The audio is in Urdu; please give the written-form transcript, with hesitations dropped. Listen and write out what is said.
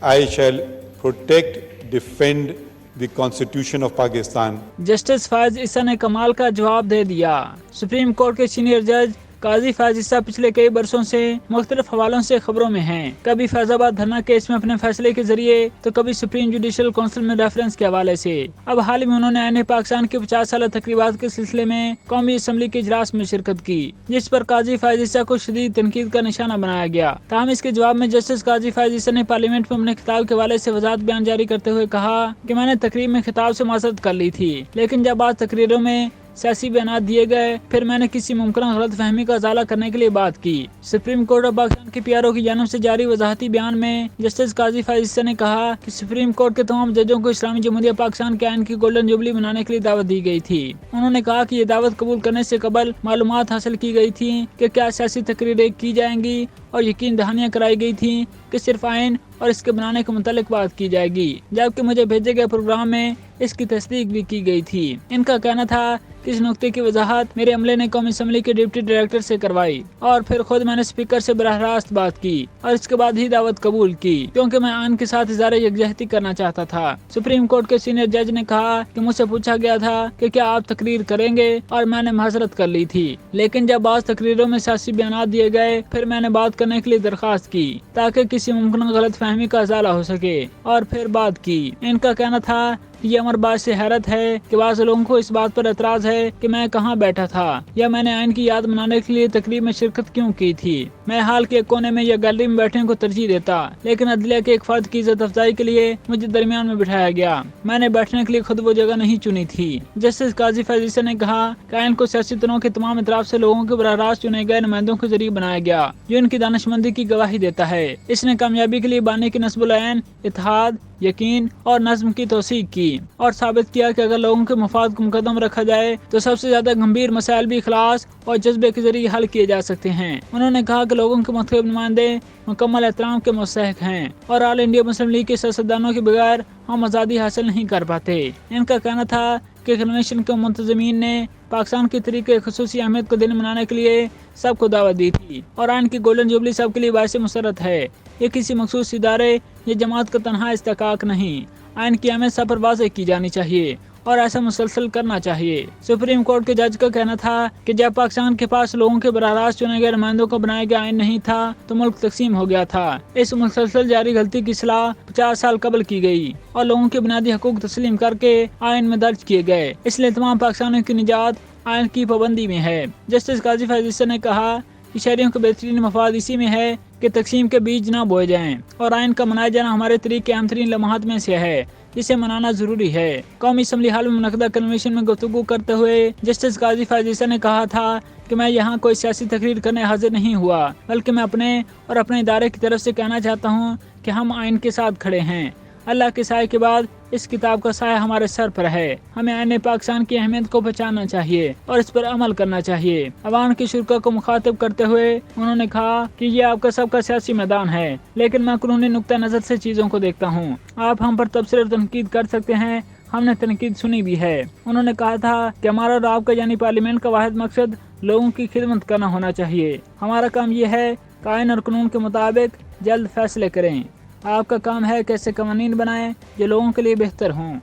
I shall protect, defend the Constitution of Pakistan. Justice فائز عیسیٰ نے کمال کا جواب دے دیا۔ سپریم کورٹ کے سینئر جج قاضی فائز عیسیٰ پچھلے کئی برسوں سے مختلف حوالوں سے خبروں میں ہیں، کبھی فیض آباد دھرنا کیس میں اپنے فیصلے کے ذریعے تو کبھی سپریم جوڈیشل کونسل میں ریفرنس کے حوالے سے۔ اب حال ہی میں انہوں نے آئین پاکستان کے 50 سالہ تقریبات کے سلسلے میں قومی اسمبلی کے اجلاس میں شرکت کی، جس پر قاضی فائز عیسیٰ کو شدید تنقید کا نشانہ بنایا گیا۔ تاہم اس کے جواب میں جسٹس قاضی فائز عیسیٰ نے پارلیمنٹ میں اپنے خطاب کے حوالے سے وضاحت بیان جاری کرتے ہوئے کہا کہ میں نے تقریر میں خطاب سے معذرت کر لی تھی، لیکن جب بعض تقریروں میں سیاسی بیانات دیے گئے پھر میں نے کسی ممکنہ غلط فہمی کا ازالہ کرنے کے لیے بات کی۔ سپریم کورٹ آف پاکستان کے پی آر او کی جانب سے جاری وضاحتی بیان میں جسٹس قاضی فائز عیسیٰ نے کہا کہ سپریم کورٹ کے تمام ججوں کو اسلامی جمہوریہ پاکستان کے آئین کی گولڈن جوبلی منانے کے لیے دعوت دی گئی تھی۔ انہوں نے کہا کہ یہ دعوت قبول کرنے سے قبل معلومات حاصل کی گئی تھی کہ کیا سیاسی تقریریں کی جائیں گی اور یقین دہانیاں کرائی گئی تھیں کہ صرف آئین اور اس کے بنانے کے متعلق بات کی جائے گی، جبکہ مجھے بھیجے گئے پروگرام میں اس کی تصدیق بھی کی گئی تھی۔ ان کا کہنا تھا کہ اس نقطے کی وضاحت میرے عملے نے قومی اسمبلی کے ڈپٹی ڈائریکٹر سے کروائی اور پھر خود میں نے اسپیکر سے براہ راست بات کی اور اس کے بعد ہی دعوت قبول کی، کیونکہ میں آئین کے ساتھ اظہار یکجہتی کرنا چاہتا تھا۔ سپریم کورٹ کے سینئر جج نے کہا کہ مجھ سے پوچھا گیا تھا کہ کیا آپ تقریر کریں گے اور میں نے معذرت کر لی تھی، لیکن جب بعض تقریروں میں سیاسی بیانات دیے گئے پھر میں نے بات کرنے کے لیے درخواست کی تاکہ کسی ممکنہ غلط فہمی کا ازالہ ہو سکے اور پھر بات کی۔ ان کا کہنا تھا یہ امر باعث حیرت ہے کہ بعض لوگوں کو اس بات پر اعتراض ہے کہ میں کہاں بیٹھا تھا یا میں نے آئین کی یاد منانے کے لیے تقریب میں شرکت کیوں کی تھی۔ میں حال کے کونے میں یا گیلری میں بیٹھنے کو ترجیح دیتا، لیکن عدلیہ کے ایک فرد کی عزت افزائی کے لیے مجھے درمیان میں بٹھایا گیا۔ میں نے بیٹھنے کے لیے خود وہ جگہ نہیں چنی تھی۔ جسٹس قاضی فائز عیسیٰ نے کہا کہ آئین کو سیاسی تنوع کے تمام اطراف سے لوگوں کے براہ راست چنے گئے نمائندوں کے ذریعے بنایا گیا جو ان کی دانشمندی کی گواہی دیتا ہے۔ اس نے کامیابی کے لیے بانی کی نصب العین، اتحاد، یقین اور نظم کی توثیق کی اور ثابت کیا کہ اگر لوگوں کے مفاد کو مقدم رکھا جائے تو سب سے زیادہ گمبھیر مسائل بھی اخلاص اور جذبے کے ذریعے حل کیے جا سکتے ہیں۔ انہوں نے کہا کہ لوگوں کے منتخب نمائندے مکمل احترام کے مستحق ہیں اور آل انڈیا مسلم لیگ کے سیاستدانوں کے بغیر ہم آزادی حاصل نہیں کر پاتے۔ ان کا کہنا تھا کہ کنونشن کے منتظمین نے پاکستان کے طریقے خصوصی اہمیت کو دن منانے کے لیے سب کو دعوت دی تھی اور آئین کی گولڈن جوبلی سب کے لیے باعث مسرت ہے۔ یہ کسی مخصوص ادارے یا جماعت کا تنہا استحقاق نہیں، آئین کی اہمیت سب پر واضح کی جانی چاہیے اور ایسا مسلسل کرنا چاہیے۔ سپریم کورٹ کے جج کا کہنا تھا کہ جب پاکستان کے پاس لوگوں کے براہ راست چنے گئے نمائندوں کا بنایا گیا آئین نہیں تھا تو ملک تقسیم ہو گیا تھا۔ اس مسلسل جاری غلطی کی اصلاح 50 سال قبل کی گئی اور لوگوں کے بنیادی حقوق تسلیم کر کے آئین میں درج کیے گئے، اس لیے تمام پاکستانیوں کی نجات آئین کی پابندی میں ہے۔ جسٹس قاضی فائز عیسیٰ نے کہا کہ شہریوں کا بہترین مفاد اسی میں ہے کہ تقسیم کے بیج نہ بوئے جائیں اور آئین کا منایا جانا ہمارے طریق کے اہم ترین لمحات میں سے ہے جسے منانا ضروری ہے۔ قومی اسمبلی ہال میں منعقدہ کنونشن میں گفتگو کرتے ہوئے جسٹس قاضی فائز عیسیٰ نے کہا تھا کہ میں یہاں کوئی سیاسی تقریر کرنے حاضر نہیں ہوا، بلکہ میں اپنے اور اپنے ادارے کی طرف سے کہنا چاہتا ہوں کہ ہم آئین کے ساتھ کھڑے ہیں۔ اللہ کے سائے کے بعد اس کتاب کا سایہ ہمارے سر پر ہے۔ ہمیں آئین پاکستان کی اہمیت کو پہچاننا چاہیے اور اس پر عمل کرنا چاہیے۔ عوام کے شرکاء کو مخاطب کرتے ہوئے انہوں نے کہا کہ یہ آپ کا سب کا سیاسی میدان ہے، لیکن میں قانونی نقطہ نظر سے چیزوں کو دیکھتا ہوں۔ آپ ہم پر تبصرے اور تنقید کر سکتے ہیں، ہم نے تنقید سنی بھی ہے۔ انہوں نے کہا تھا کہ ہمارا اور آپ کا یعنی پارلیمنٹ کا واحد مقصد لوگوں کی خدمت کرنا ہونا چاہیے۔ ہمارا کام یہ ہے کہ آئین اور قانون کے مطابق جلد فیصلے کریں۔ آپ کا کام ہے کہ ایسے قوانین بنائیں جو لوگوں کے لیے بہتر ہوں۔